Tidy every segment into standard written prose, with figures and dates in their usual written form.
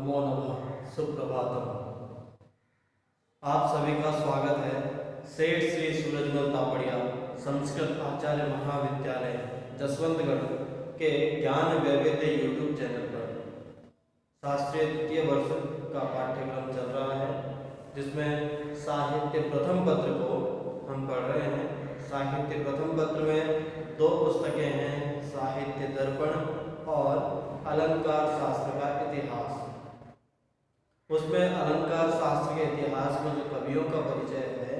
नमो नमः। सुप्रभातम। आप सभी का स्वागत है सेठ श्री सूरजमल तापड़िया संस्कृत आचार्य महाविद्यालय जसवंतगढ़ के ज्ञान वैविध्य यूट्यूब चैनल पर। शास्त्रीय द्वितीय वर्ष का पाठ्यक्रम चल रहा है, जिसमें साहित्य प्रथम पत्र को हम पढ़ रहे हैं। साहित्य प्रथम पत्र में दो पुस्तकें हैं, साहित्य दर्पण और अलंकार शास्त्र का इतिहास। उसमें अलंकार शास्त्र के इतिहास में जो कवियों का परिचय है,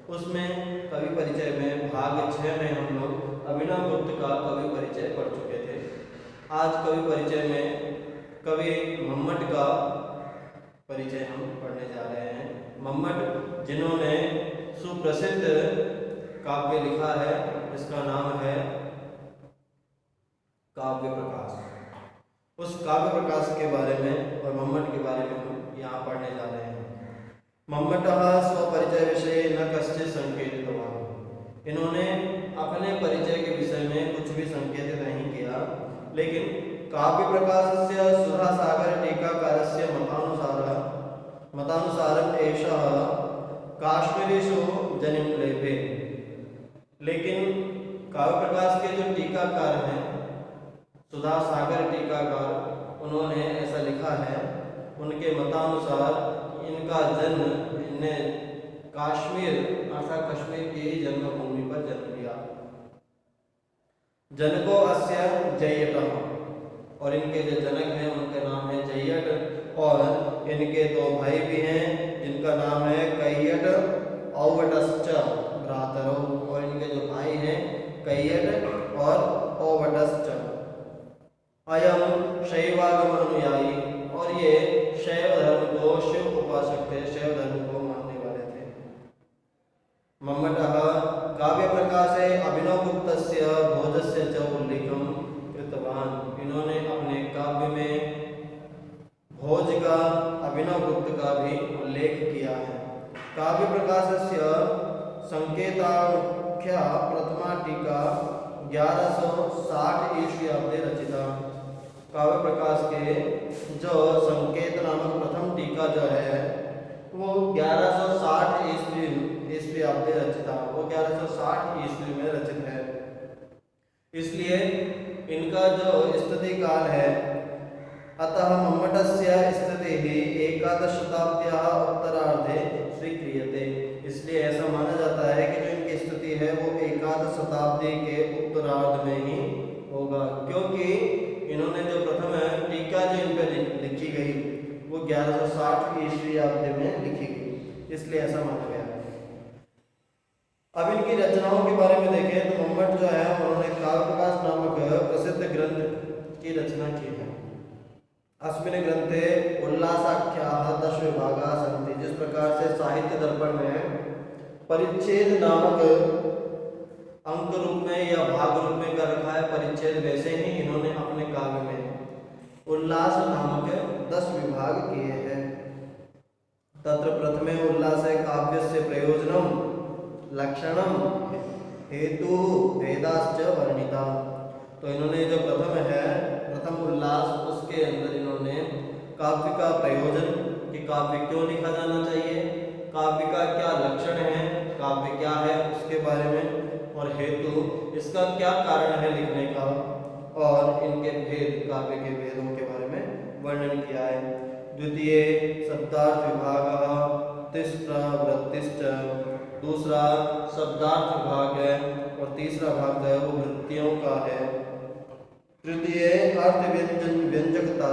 उसमें कवि परिचय में भाग 6 में हम लोग अभिनव गुप्त का कवि परिचय पढ़ चुके थे। आज कवि परिचय में कवि मम्मट का परिचय हम पढ़ने जा रहे हैं। मम्मट, जिन्होंने सुप्रसिद्ध काव्य लिखा है, इसका नाम है काव्य प्रकाश। उस काव्य प्रकाश के बारे में और मम्मट के बारे में हम यहाँ पढ़ने जा रहे हैं। मम्मटः स्वपरिचय विषये न कश्चित् संकेतितवान्। इन्होंने अपने परिचय के विषय में कुछ भी संकेतित नहीं किया, लेकिन काव्य प्रकाशस्य सुधासागर टीकाकारस्य मतानुसारम् एषः काश्मीरेषु जनिं लेभे। लेकिन काव्य प्रकाश के जो टीकाकार हैं, सुधा सागर टीकाकार, उन्होंने ऐसा लिखा है, उनके मतानुसार इनका जन्म इनने काश्मीर अर्थात कश्मीर की जन्मभूमि पर जन्म लिया। जनको अस्य जय्यट, और इनके जो जनक हैं उनका नाम है जय्यट, और इनके दो भाई भी हैं जिनका नाम है कैयट औवटश्च भ्रातरौ, और इनके जो भाई हैं कैयट और औवटश्च। अयम शैवागम अनुयायी, और ये शैव धर्म को शिव उपासक थे, शैव धर्म को मानने वाले थे। मम्मटः काव्य प्रकाशे अभिनवगुप्तस्य भोजस्य च उल्लेखं कृतवान्। इन्होंने अपने काव्य में भोज का, अभिनवगुप्त का भी उल्लेख किया है। काव्य प्रकाशस्य संकेताख्या प्रथमा टीका 1160 ईस्वी रचिता। काव्य प्रकाश के जो संकेत नामक प्रथम टीका जो है वो 1160 ईस्वी रचिता, वो 1160 ईस्वी में रचित है। इसलिए इनका जो स्थिति काल है, अतः मम्मटस्य स्थितिः एकादश शताब्द्याः उत्तरार्धे स्वीक्रियते। इसलिए ऐसा माना जाता है कि जो इनकी स्थिति है वो एकादश शताब्दी के उत्तरार्ध में ही होगा, क्योंकि इन्होंने जो प्रथम टीका जो इन पर लिखी गई वो 1160 ईस्वी में लिखी गई, इसलिए ऐसा माना गया है। अब इनकी रचनाओं के बारे में देखें तो मम्मट जो है उन्होंने काव्य प्रकाश नामक प्रसिद्ध ग्रंथ की रचना की है। अस्मिन् ग्रंथे उल्लासाख्याः 10 विभागाः सन्ति। जिस प्रकार से साहित्य दर्पण में परिच्छेद नामक अंक रूप में या भाग रूप में कर रखा है परिच्छेद, वैसे ही इन्होंने अपने काव्य में उल्लास नामक 10 विभाग किए हैं। तत्र प्रथमे उल्लासे काव्यस्य प्रयोजनम लक्षणम हेतु भेदाश्च वर्णिता। तो इन्होंने जो प्रथम उल्लास, उसके अंदर इन्होंने काव्य का प्रयोजन कि काव्य क्यों लिखा जाना चाहिए, काव्य का क्या लक्षण है, काव्य क्या है उसके बारे में, और हेतु इसका क्या कारण है लिखने का, और इनके भेद, काव्य के भेदों के बारे में वर्णन किया है। द्वितीय शब्दार्थ विभाग तिस्रा वृत्तिश्च। दूसरा शब्दार्थ विभाग है और तीसरा भाग जो है वो वृत्तियों का है। तृतीय अर्थ व्यंजकता।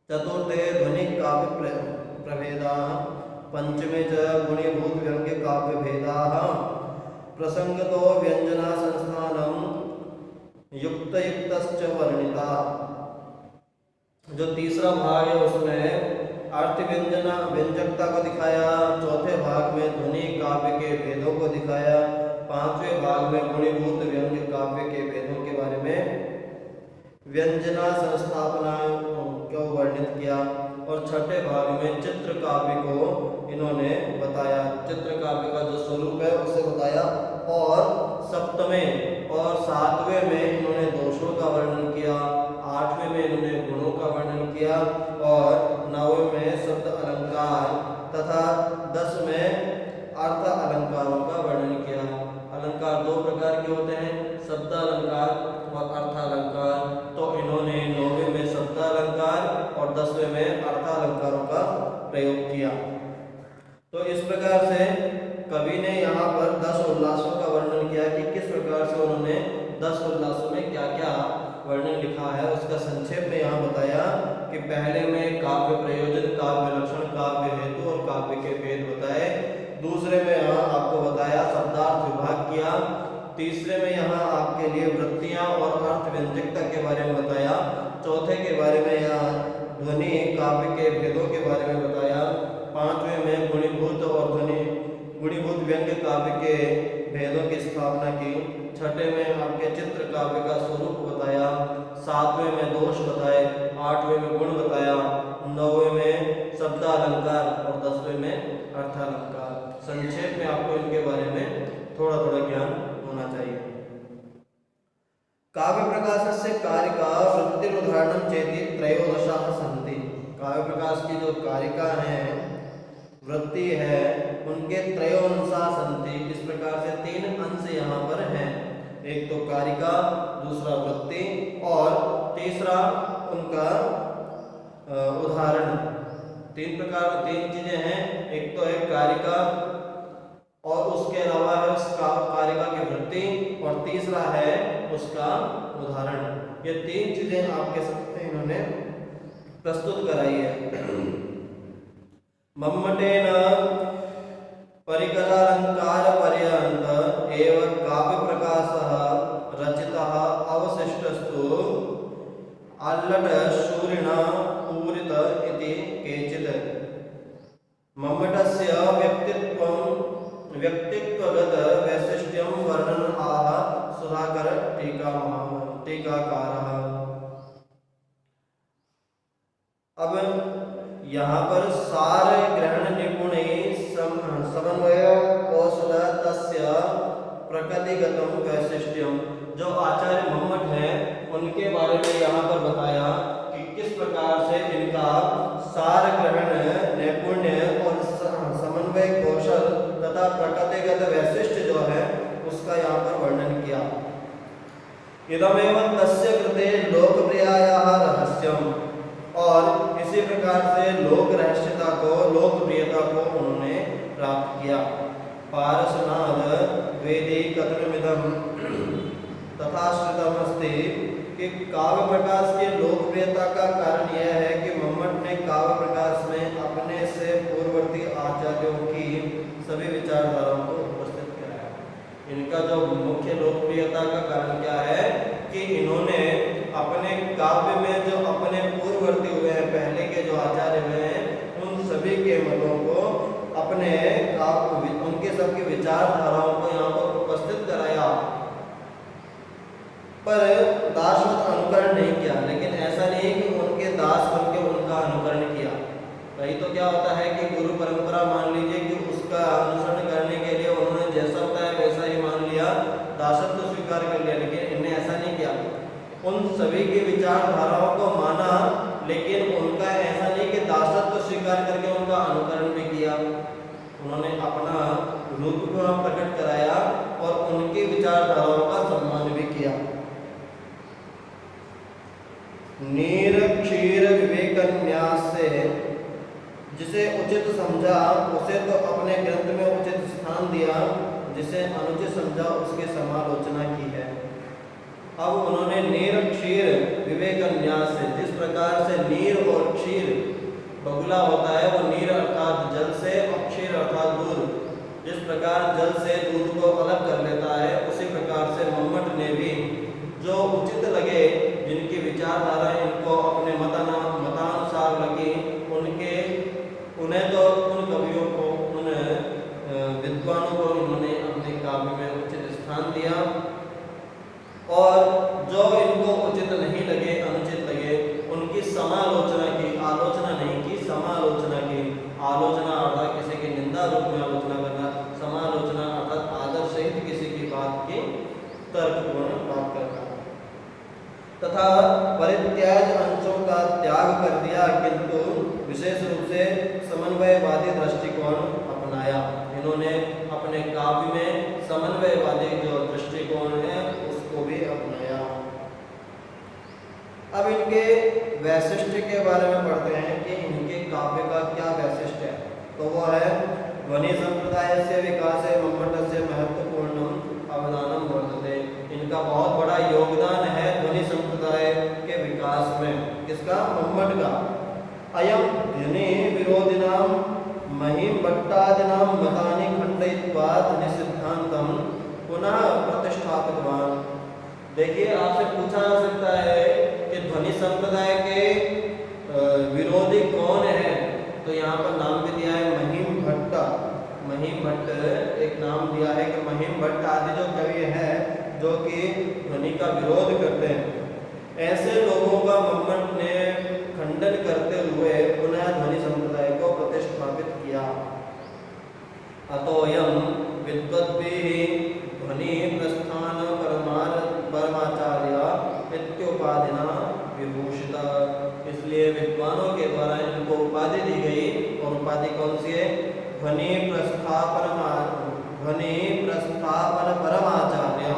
चतुर्थे ध्वनि काव्य प्रभेदाः। पंचमे च गुणीभूत व्यंग्य काव्य भेदाः। प्रसंगतो व्यंजना संस्थानम युक्तयुक्तश्च वर्णिता। जो तीसरा भाग है उसमें अर्थ व्यंजकता को दिखाया, चौथे भाग में ध्वनि काव्य के भेदों को दिखाया, पांचवें भाग में गुणीभूत व्यंग्य काव्य के भेदों के बारे में व्यंजना संस्थापना को वर्णित किया, और छठे भाग में चित्र काव्य को इन्होंने बताया, चित्र काव्य का जो स्वरूप है उसे बताया, और सप्तमें और सातवें में इन्होंने दोषों का वर्णन किया, आठवें में इन्होंने गुणों का वर्णन किया, और शब्दालंकार और अर्थालंकार। तो इन्होंने 9वें में शब्दालंकार और 10वें में अर्थालंकारों का प्रयोग किया। तो इस प्रकार से कवि ने यहाँ पर 10 उल्लासों का वर्णन किया कि किस प्रकार से उन्होंने 10 उल्लासों में क्या क्या वर्णन लिखा है, उसका संक्षेप में यहाँ बताया कि पहले में काव्य प्रयोजन, काव्य लक्षण, काव्य हेतु और काव्य के भेद बताए। दूसरे में यहाँ आपको बताया शब्दार्थ विभाग किया। तीसरे में यहाँ आपके लिए वृत्तियाँ और अर्थ व्यंजकता के बारे में बताया। चौथे के बारे में यहाँ ध्वनि काव्य के भेदों के बारे में बताया। पांचवें में गुणीभूत और गुणीभूत व्यंग्य काव्य के भेदों की स्थापना की। छठे में आपके चित्र काव्य का स्वरूप बताया। सातवें में दोष बताए। आठवें में गुण बताया। नौवें में शब्दालंकार और 10वें में अर्थालंकार। संक्षेप में आपको इनके बारे में थोड़ा थोड़ा ज्ञान होना चाहिए। काव्य प्रकाशस्य कारिका वृत्तिरुदाहरणं चेति त्रयोदशाः सन्ति। काव्य प्रकाश की जो कारिका है, वृत्ति है, उनके त्रयोंशा सन्ति, इस प्रकार से 3 अंश यहाँ पर हैं। एक तो कारिका, दूसरा वृत्ति और तीसरा उनका उदाहरण। 3 चीजें हैं। एक तो है कारिका और उसके अलावा है उस कारिका की वृत्ति और तीसरा है उसका उदाहरण। ये 3 चीजें आपके सामने इन्होंने प्रस्तुत कराई है। मम्मटेन परिकरालंकार पर्यंत एव काव्य प्रकाशः रचितः अवशिष्टस्तु अल्लट शूरिणा पूरित इति केचित्। मम्मटस्य व्यक्तित्वगत वैशिष्ट्यं वर्णन आह सुधाकर टीकाकारः। अब यहाँ पर सार ग्रहण निपुणे समन्वय कौशल तस्य प्रकृतिगतम वैशिष्ट्यम, जो आचार्य मम्मट हैं उनके बारे में यहाँ पर बताया कि किस प्रकार से इनका सार ग्रहण नैपुण्य और समन्वय कौशल तथा प्रकृतिगत वैशिष्ट्य जो है उसका यहाँ पर वर्णन किया। इदमेव तस्य कृते लोकप्रियायाः रहस्यम, और इसी प्रकार से लोक रहस्यता को, लोकप्रियता को उन्होंने प्राप्त किया। पारसनाद वेदी कथनमिदं तथा श्रुतमस्ति कि काव्य प्रकाश की लोकप्रियता का कारण यह है कि मम्मट ने काव्य प्रकाश में अपने से पूर्ववर्ती आचार्यों की सभी विचारधाराओं को उपस्थित कराया। इनका जो मुख्य लोकप्रियता का कारण क्या है कि इन्होंने अपने काव्य में जो अपने पूर्ववर्ती हुए हैं, पहले के जो आचार्य हुए हैं, उन सभी के मतों को अपने काव्य, उनके सबकी विचारधाराओं को यहाँ पर उपस्थित कराया, पर दासवत अनुकरण नहीं किया। लेकिन ऐसा नहीं कि उनके दास बनके उनका अनुकरण किया। कहीं तो क्या होता है कि गुरु परंपरा मान लीजिए कि उसका अनुसरण करने के लिए उन्होंने जैसा होता है वैसा ही मान लिया, दासत्व तो स्वीकार कर लिया, लेकिन इन्हें ऐसा नहीं किया। उन सभी की विचारधाराओं को माना, लेकिन उनका ऐसा नहीं कि दासत्व तो स्वीकार करके उनका अनुकरण भी किया। उन्होंने अपना रूप को प्रकट कराया और उनकी विचारधाराओं का सम्मान भी किया। नीर क्षीर विवेकन्यास से जिसे उचित समझा उसे तो अपने ग्रंथ में उचित स्थान दिया, जिसे अनुचित समझा उसकी समालोचना की है। अब उन्होंने नीर क्षीर विवेकन्यास से, जिस प्रकार से नीर और क्षीर बगुला होता है, वो नीर अर्थात जल से और क्षीर अर्थात दूध, जिस प्रकार जल से दूध को अलग कर लेता है, उसी प्रकार से मम्मट ने भी जो उचित लगे, जिनकी विचारधारा इनको अपने मतानुसार लगी, उन्हें तो उन कवियों को, उन विद्वानों को इन्होंने अपने काव्य में उचित स्थान दिया, और जो इनको उचित नहीं लगे, अनुचित लगे, उनकी समालोचना की, आलोचना नहीं की, समालोचना की। आलोचना अर्थात किसी की निंदा रूप में आलोचना करना, समालोचना अर्थात आदर सहित किसी की बात की तर्कपूर्ण बात करना। तथा परित्याग अंशों का त्याग कर दिया, किंतु विशेष रूप से समन्वयवादी दृष्टिकोण अपनाया। इन्होंने अपने काव्य में समन्वयवादी जो दृष्टिकोण है उसको भी अपनाया। अब इनके वैशिष्ट के बारे में पढ़ते हैं कि इनके काव्य का क्या वैशिष्ट है। तो वो है ध्वनि संप्रदाय से विकास मम्मट से महत्वपूर्ण अवदानम वर्तते। इनका बहुत बड़ा योगदान है ध्वनि संप्रदाय के विकास में। किसका? मम्मट का। अयम ध्वनि विरोधिनाम महिम भट्टादिनां मतानि खंडयित्वा ध्वनि सिद्धांतम पुनः प्रतिष्ठापितवान। देखिए, आपसे पूछा जा सकता है कि ध्वनि संप्रदाय के विरोधी कौन है। तो यहाँ पर नाम भी दिया है महिम भट्ट। महिम भट्ट एक नाम दिया है कि महिम भट्ट आदि जो कवि है जो कि ध्वनि का विरोध करते हैं। ऐसे लोगों का मम्मट ने खंडन करते हुए पुनः ध्वनि संप्रदाय को प्रतिष्ठापित किया। अतोयम विद्वद्भिः ध्वनि प्रस्थान परमाचार्य इत्योपाधिना विभूषिता। इसलिए विद्वानों के द्वारा इनको उपाधि दी गई। और उपाधि कौन सी है? ध्वनि प्रस्थापन परमाचार्य।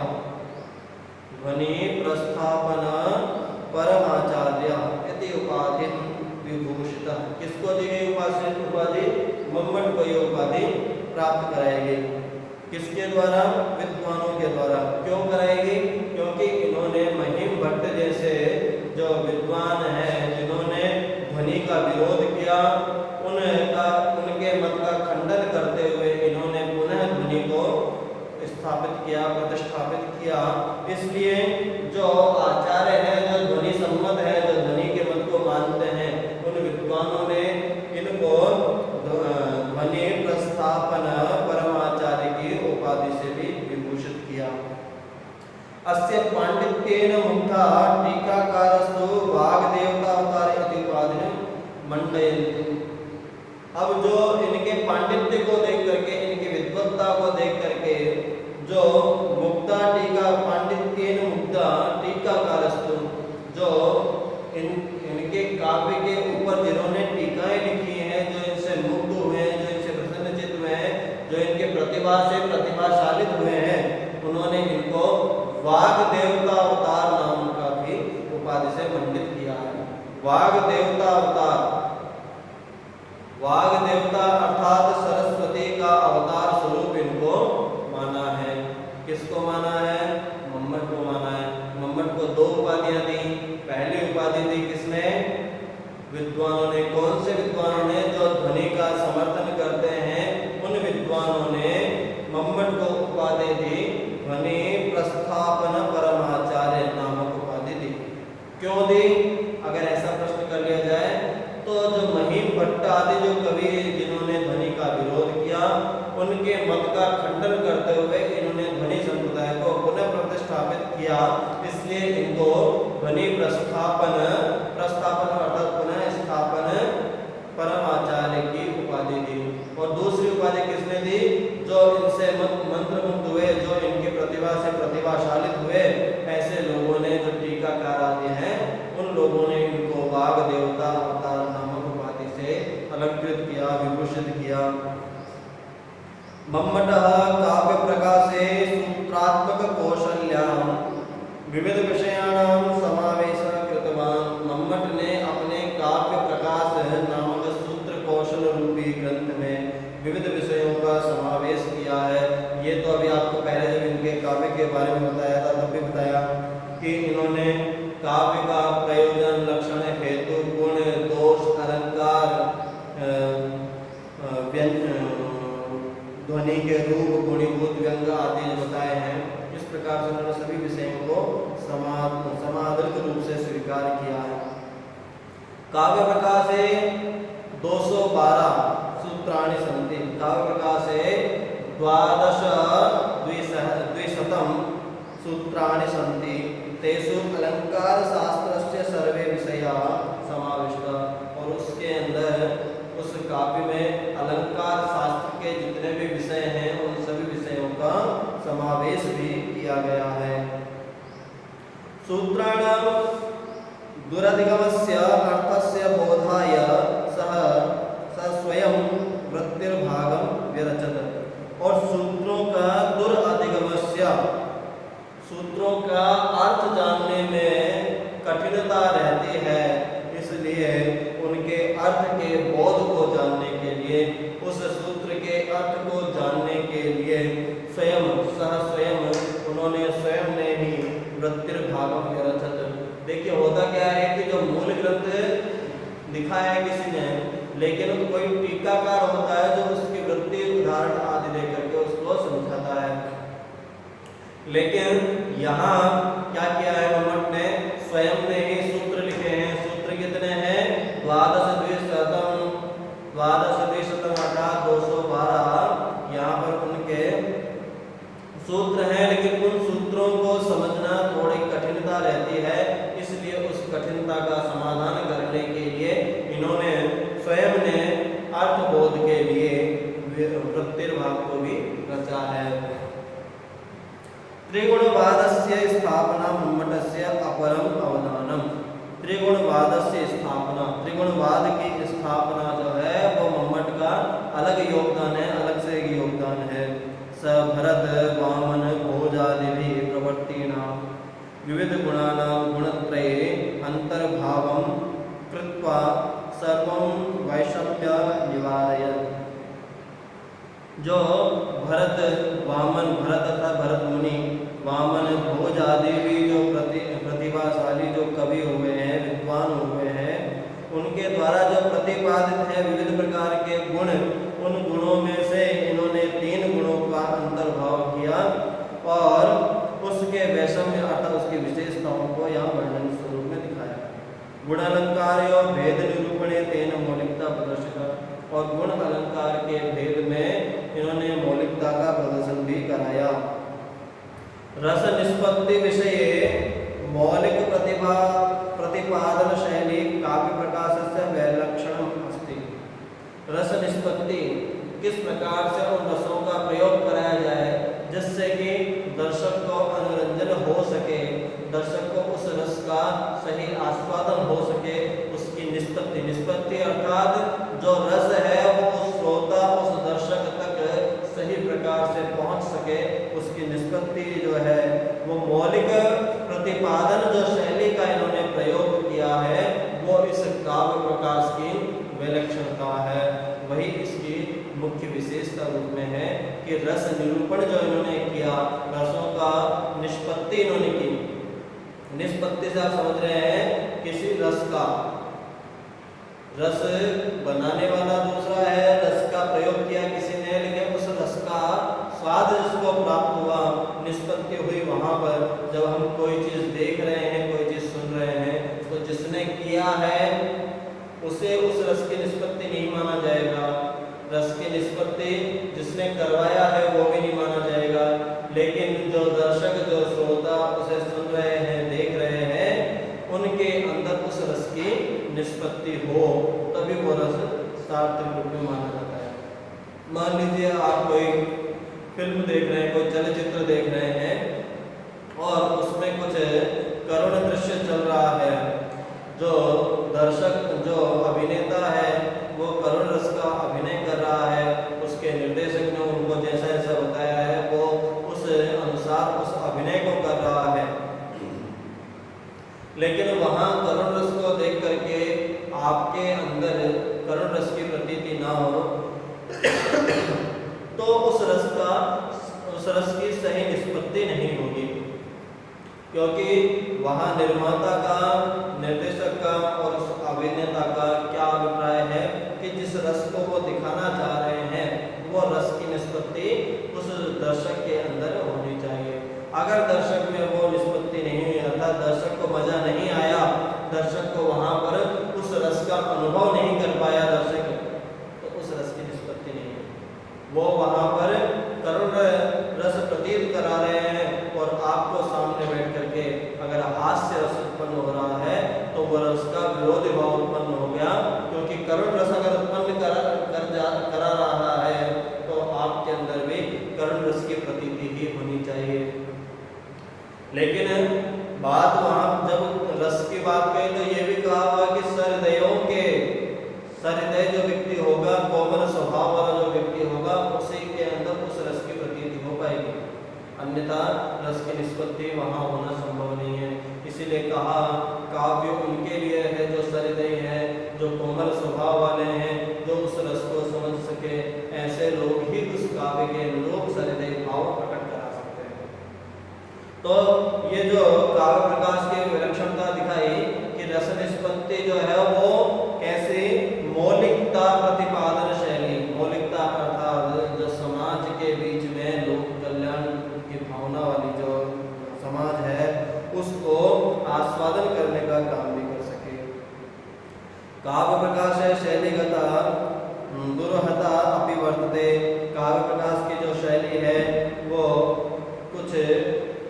ध्वनि प्रस्थापन परमाचार्य इति उपाधि विभूषिता। किसको दी गई उपाधि? मम्मट को ये उपाधि प्राप्त कराएगी। किसके द्वारा? विद्वानों के द्वारा। क्यों कराएगी? क्योंकि इन्होंने महिम भट्ट जैसे जो विद्वान हैं जिन्होंने ध्वनि का विरोध किया, उनके मत का खंडन करते हुए इन्होंने पुनः ध्वनि को स्थापित किया, प्रतिष्ठापित किया। इसलिए जो आचार्य हैं, जो ध्वनि सम्मत है, जो ध्वनि के मत को मानते हैं, उन विद्वानों ने इनको ध्वनि प्रस्थापन परमाचार्य की उपाधि से भी विभूषित किया। अस्य पांडित्येन मुग्धा टीकाकारस्तु वाग्देवता अवतार इति उपाधिं मंडयन्ति। अब जो इनके पांडित्य को देख करके, इनकी विद्वत्ता को देख करके जो मुग्धा टीका पांडित्येन मुग्धा टीकाकारस्तु, जो इनके काव्य के ऊपर जिन्होंने टीकाएं लिखी हैं, जो इनसे मुग्ध हुए हैं, जो इनसे प्रसन्नचित्त हुए हैं, जो इनके प्रतिभा से प्रतिभाशालित हुए हैं, उन्होंने इनको वाग देवता अवतार नाम का भी उपाधि से मंडित किया है। वाग देवता अवतार, वाग देवता अर्थात सरस्वती का अवतार स्वरूप इनको माना है। किसको माना है? मम्मट को माना है। मम्मट को दो उपाधियां दी। पहली उपाधि दी किसने? विद्वानों ने। कौन से विद्वानों ने? जो ध्वनि का समर्थन करते हैं, उन विद्वानों ने मम्मट को उपाधि दी ध्वनि प्रस्थापन परमाचार्य नामक उपाधि दी। क्यों दी? अगर ऐसा प्रश्न कर लिया जाए तो जो महिम भट्ट आदि जो कवि जिन्होंने ध्वनि का विरोध किया, उनके मत का खंडन करते हुए इन्होंने ध्वनि संप्रदाय को पुनः प्रतिष्ठापित किया। इसलिए इनको ध्वनि प्रस्थापन अर्थात पुनः स्थापन परमाचार्य की उपाधि दी। और दूसरी उपाधि किसने दी? जो इनसे मंत्रमुग्ध हुए, जो इनकी प्रतिभा से प्रतिभाशालित हुए, ऐसे लोगों ने, जो टीकाकार आदि हैं, उन लोगों ने इनको वाग देवता अवतार नामक उपाधि से अलंकृत किया, विभूषित किया। मम्मटः काव्य प्रकाशे सूत्रात्मक कौशल्याम विविध विषयाणां समावेशः कृतवान्। मम्मट ने अपने काव्य प्रकाश नामक सूत्र कौशल रूपी ग्रंथ में विविध विषयों का समावेश किया है। ये तो अभी आपको पहले जब इनके काव्य के बारे में बताया था तब भी बताया कि इन्होंने काव्य का प्रयोजन, लक्षण, हेतु, गुण, दोष, अलंकार, ध्वनि के रूप, गुणीभूत व्यंग आदि बताए हैं। इस प्रकार से उन्होंने सभी विषयों को समादृत रूप से स्वीकार किया है। काव्य प्रकाशे 212 सूत्राणि सन्ति। काव्य प्रकाशे 12 सूत्राणि सन्ति। तेषु अलंकार शास्त्रस्य सर्वे विषयाः समाविष्टाः। और उसके अंदर, उस काव्य में अलंकार शास्त्र के जितने भी विषय हैं, उन सभी विषयों का समावेश भी किया गया है। सूत्राणां दुरधिगमस्य अर्थस्य बोधाय सह स्वयं वृत्तिर्भागं विरचत। और सूत्रों का दुरधिगमस्य, सूत्रों का अर्थ जानने में कठिनता रहती है, इसलिए उनके अर्थ के बोध को जानने के लिए, उस सूत्र के अर्थ को जानने के लिए स्वयं उन्होंने स्वयं ने ही वृत्तिर्भागम रचत। देखिए होता क्या है कि जो मूल ग्रंथ लिखा है किसी ने, लेकिन कोई टीकाकार होता है जो उसकी वृत्ति उदाहरण आदि दे करके उसको समझाता है। लेकिन यहाँ क्या किया है मम्मट ने, स्वयं ने ही सूत्र लिखे हैं। सूत्र कितने हैं? 12 अर्थात 212 यहाँ पर उनके सूत्र हैं, लेकिन उन सूत्रों को समझना थोड़ी कठिनता रहती है, इसलिए उस कठिनता का समाधान करने के लिए इन्होंने स्वयं ने अर्थबोध के लिए वृत्तिर्भाग को भी रचा है। त्रिगुणवादस्य स्थापना मम्मटस्य अपरम अवदानम। त्रिगुणवादस्य स्थापना, त्रिगुणवाद की स्थापना जो है वो मम्मट का अलग योगदान है, अलग से एक योगदान है। स भरत वामन भोजादि प्रवृत्तीनां विविध गुणानां गुणत्रये अंतर्भावं कृत्वा सर्वं वैषम्य निवारयत्। जो भरत वामन, भरत तथा भरत मुनि, वामन भोज आदि भी जो प्रतिभाशाली जो कवि हुए हैं, विद्वान हुए हैं, उनके द्वारा जो प्रतिपादित है विविध प्रकार के गुण, उन गुणों में से इन्होंने 3 गुणों का अंतर्भाव किया और उसके वैषम्य अर्थात उसकी विशेषताओं को यहाँ वर्णन स्वरूप में दिखाया। गुण अलंकार्यो भेद निरूपणे तेन मौलिकता प्रदर्शित, और गुण अलंकार के भेद में इन्होंने मौलिकता का प्रदर्शन भी कराया। रस निष्पत्ति विषये मौलिक प्रतिपादन शैली काव्य प्रकाशस्य वैलक्षणम अस्ति। रस निष्पत्ति, किस प्रकार से उन रसों का प्रयोग कराया जाए जिससे कि दर्शक को मनोरंजन हो सके, दर्शक को उस रस का सही आस्वादन हो सके, उसकी निष्पत्ति अर्थात जो रस है वो उस श्रोता, उस दर्शक तक सही प्रकार से पहुंच सके, उसकी निष्पत्ति जो है वो मौलिक प्रतिपादन जो शैली का इन्होंने प्रयोग किया है वो इस काव्य प्रकाश की विलक्षणता है। वही इसकी मुख्य विशेषता रूप में है कि रस निरूपण जो इन्होंने किया, रसों का निष्पत्ति इन्होंने की। निष्पत्ति से आप समझ रहे हैं किसी रस का, रस बनाने वाला दूसरा है, रस का प्रयोग किया किसी ने, लेकिन उस रस का स्वाद जिसको प्राप्त हुआ, निष्पत्ति हुई वहां पर। जब हम कोई चीज देख रहे हैं, कोई चीज सुन रहे हैं, तो जिसने किया है उसे उस रस की निष्पत्ति नहीं माना जाएगा, रस की निष्पत्ति जिसने करवाया है वो भी नहीं माना जाएगा, लेकिन जो दर्शक, जो श्रोता उसे सुन रहे हैं, देख रहे हैं, उनके अंदर उस रस की निष्पत्ति हो तभी वो रस सार्थक रूप में माना जाता है। मान लीजिए आप कोई फिल्म देख रहे हैं, कोई चलचित्र देख रहे हैं और उसमें कुछ करुण दृश्य चल रहा है, जो दर्शक, जो अभिनेता है वो करुण रस का अभिनय कर रहा है, उसके निर्देशक ने उनको जैसा जैसा बताया है वो उस अनुसार उस अभिनय को कर रहा है, लेकिन वहाँ करुण रस को देख करके आपके अंदर करुण रस की प्रतीति ना हो तो उस रस की सही निष्पत्ति नहीं होगी, क्योंकि वहाँ निर्माता का, निर्देशक का और उस अभिनेता का क्या अभिप्राय है कि जिस रस को वो दिखाना चाह रहे हैं वो रस की निष्पत्ति उस दर्शक के अंदर होनी चाहिए। अगर दर्शक में वो निष्पत्ति नहीं हुई, अर्थात दर्शक को मजा नहीं आया, दर्शक को वहाँ पर उस रस का अनुभव नहीं कर पाया दर्शक, तो उस रस की निष्पत्ति नहीं है। वो वहाँ पर करुण रस प्रतीत करा रहे हैं और आपको सामने बैठ करके अगर हास्य रस उत्पन्न हो रहा है तो वह रस का विरोधी भाव उत्पन्न हो गया, क्योंकि करुण रस अगर उत्पन्न करा रहा है तो आपके अंदर भी करुण रस की प्रतीति ही होनी चाहिए। लेकिन बात वहाँ जब रस की बात कही तो ये भी कहा हुआ कि सहृदय जो व्यक्ति होगा, कोमल स्वभाव वाला जो व्यक्ति होगा, उसी के अंदर उस रस की प्रतीति हो पाएगी, अन्यथा रस की निष्पत्ति वहाँ इसलिए कहा काव्य उनके लिए है जो सहृदय हैं, जो कोमल स्वभाव वाले हैं, जो उस रस को समझ सके। ऐसे लोग ही उस काव्य के अनुरूप सहृदय भाव प्रकट करा सकते हैं। तो ये जो काव्य प्रकाश की विलक्षणता दिखाई कि रस निष्पत्ति जो है वो कैसे मौलिकता प्रतिपादन शैली, मौलिकता अर्थात जो समाज के बीच में लोक कल्याण की भावना वाली जो समाज है उसको आस्वादन करने का काम भी कर सके। काव्य प्रकाश है शैलीगता दुरहता अपि वर्तते। काव्य प्रकाश की जो शैली है वो कुछ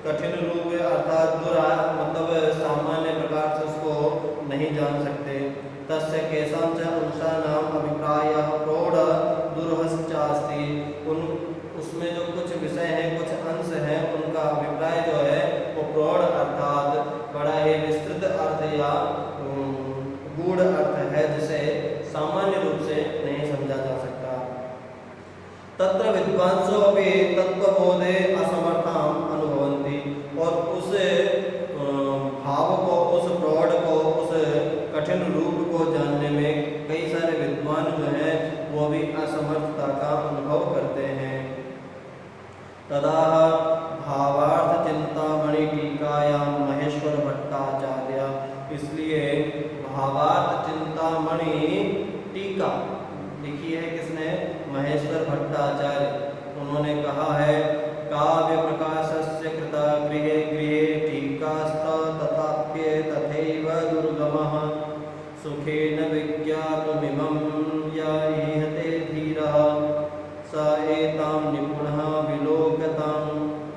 कठिन रूप अर्थात दुरा मतलब सामान्य प्रकार से उसको नहीं जान सकते। तस्य केषांच अंशानाम अभिप्रायः प्रौढ़ दुरहश्चास्ति। उन उसमें जो कुछ विषय हैं, कुछ अंश हैं, उनका अभिप्राय जो है वो प्रौढ़ अर्थात बड़ा ही विस्तृत अर्थ या गूढ़ अर्थ है जिसे सामान्य रूप से नहीं समझा जा सकता। तत्र विद्वांसो अपि तत्वबोधे असमर्थाम अनुभवन्ति। और उस भाव को, उस प्रौढ़ को, उस कठिन रूप को जानने में कई सारे विद्वान जो हैं वो भी असमर्थता का अनुभव करते हैं। तदा भावार्थ चिंतामणि टीकायां महेश्वर भट्टाचार्य। इसलिए भावार्थ चिंतामणि टीका लिखी है किसने? महेश्वर भट्टाचार्य। उन्होंने कहा है काव्य प्रकाशस्य कृता गृहे गृहे टीकास्त तथाप्ये तथैव दुर्गमः सुखेन विज्ञातुमिमं या ईहते धीरः स एतां निपुणः विलोकतां।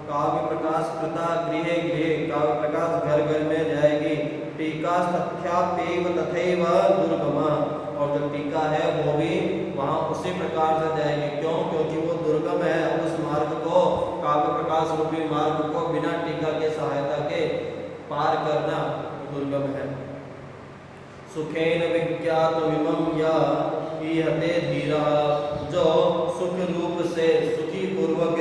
काव्य प्रकाश कृता गृहे गृहे, काव्य प्रकाश घर घर में जाएगी। टीका तथ्याप्येव तथैव दुर्गमः। और जो टीका है वो भी वहाँ उसी प्रकार से जाएगी। क्यों? क्योंकि वो दुर्गम है। उस मार्ग को, काव्य प्रकाश रूपी मार्ग को बिना टीका के सहायता के पार करना दुर्गम है। सुखेन विज्ञातुमिमं या ईहते धीरः। जो सुख रूप से, सुखी पूर्वक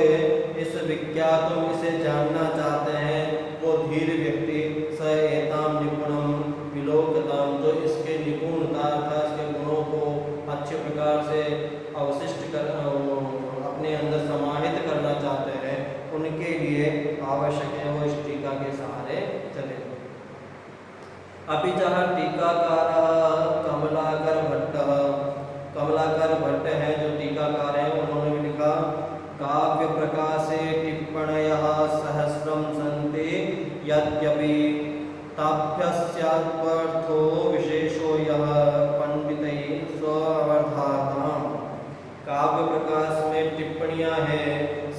इस विज्ञातुम, इसे जानना चाहते हैं, वो धीर व्यक्ति स एताम निपुणम विलोकताम। जो इसके निपुणता अर्थात इसके गुणों को अच्छे प्रकार से अवशिष्ट कर अपने अंदर समाहित करना चाहते हैं, उनके लिए आवश्यक है वो इस टीका के सहारे चले। अभी जहाँ टीकाकार कमलाकर भट्ट, कमलाकर भट्ट हैं जो टीकाकार हैं, उन्होंने भी लिखा काव्य प्रकाशे टिप्पणयः सहस्रम सन्ति यद्यपि ताभ्यस्यार्थो विशेषो यः पंडितैः स्वावधाताम्। काव्य प्रकाश में टिप्पणियां हैं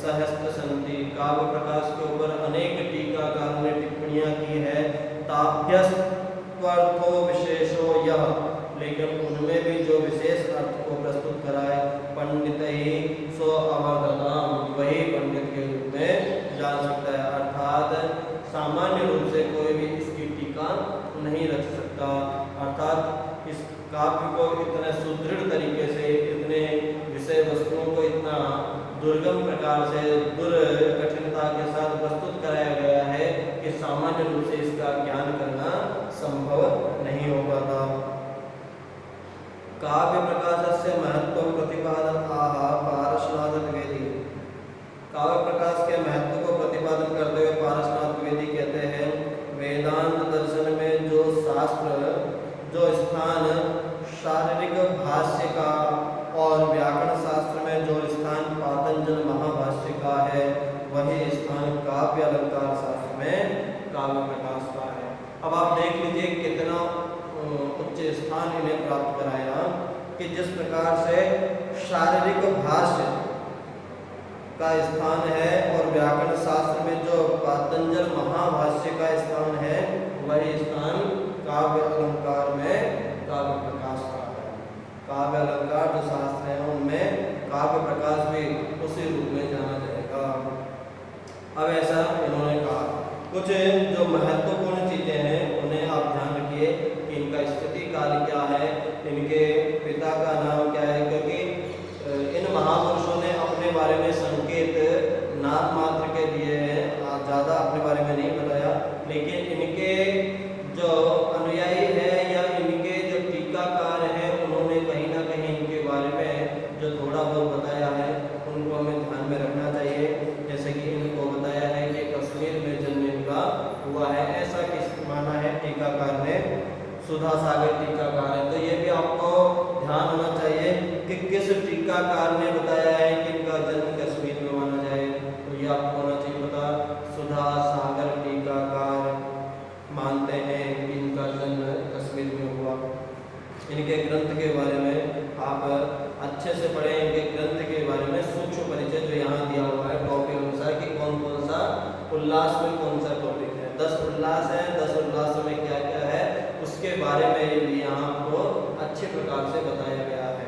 सहस्त्र सन्ति। काव्य प्रकाश के ऊपर अनेक टीकाकारों ने टिप्पणियां की है। ताभ्यस्त्वर्थो विशेषो यः, लेकिन उनमें भी जो विशेष अर्थ को प्रस्तुत करा है पंडितैः स्वावधाताम्, वही पंडित के रूप में जान सकता है। अर्थात सामान्य रूप से कोई भी इसकी टीका नहीं रच सकता। अर्थात इस काव्य को इतने सुदृढ़ तरीके से, इतने विषय वस्तुओं को इतना दुर्गम प्रकार से, कठिनता के साथ प्रस्तुत कराया गया है कि सामान्य रूप से इसका ज्ञान करना संभव नहीं हो पाता। काव्य प्रकाशस्य महत्व प्रतिपादन आह पारसनाथ द्विवेदी। काव्य प्रकाश के महत्व को प्रतिपादन करते हुए पारसनाथ द्विवेदी कहते हैं वेदांत दर्शन में जो शास्त्र, जो स्थान शारीरिक भाष्य का और व्याकरण शास्त्र में जो स्थान पातंजल महाभाष्य का है, वही स्थान काव्य अलंकार शास्त्र में काव्य प्रकाश का है। अब आप देख लीजिए कितना उच्च स्थान इन्हें प्राप्त कराया कि जिस प्रकार से शारीरिक भाष्य का स्थान है और व्याकरण शास्त्र में जो पातंजल महाभाष्य का स्थान है, वही स्थान काव्य अलंकार में काव्य प्रकाश का है। काव्य अलंकार जो शास्त्र है उनमें काव्य प्रकाश भी उसी रूप में जाना जाएगा। अब ऐसा इन्होंने कहा कुछ जो महत्वपूर्ण चीजें हैं उन्हें आप ध्यान रखिए कि इनका स्थिति काल क्या है, इनके पिता का नाम क्या है, क्योंकि इन महापुरुषों ने अपने बारे में संकेत नाम मात्र के दिए हैं, ज़्यादा अपने बारे में नहीं बताया, लेकिन इनके सुधा सागर टीकाकार है। तो ये भी आपको ध्यान होना चाहिए कि किस टीकाकार ने बताया है कि इनका जन्म कश्मीर में माना जाए। तो ये आपको होना चाहिए पता, सुधा सागर टीकाकार मानते हैं कि इनका जन्म कश्मीर में हुआ। इनके ग्रंथ के बारे में आप अच्छे से पढ़ें, इनके ग्रंथ के बारे में सूक्ष्म परिचय जो यहाँ दिया हुआ है टॉपिक अनुसार कि कौन कौन सा उल्लास में कौन सा टॉपिक है। 10 उल्लास है, 10 उल्लास में क्या क्या है उसके बारे में भी यहाँ आपको अच्छे प्रकार से बताया गया है,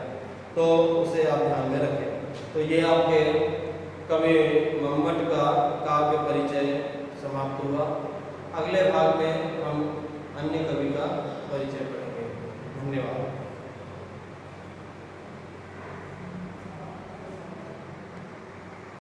तो उसे आप ध्यान में रखें। तो ये आपके कवि मम्मट का काव्य परिचय समाप्त हुआ। अगले भाग में हम अन्य कवि का परिचय पढ़ेंगे। धन्यवाद।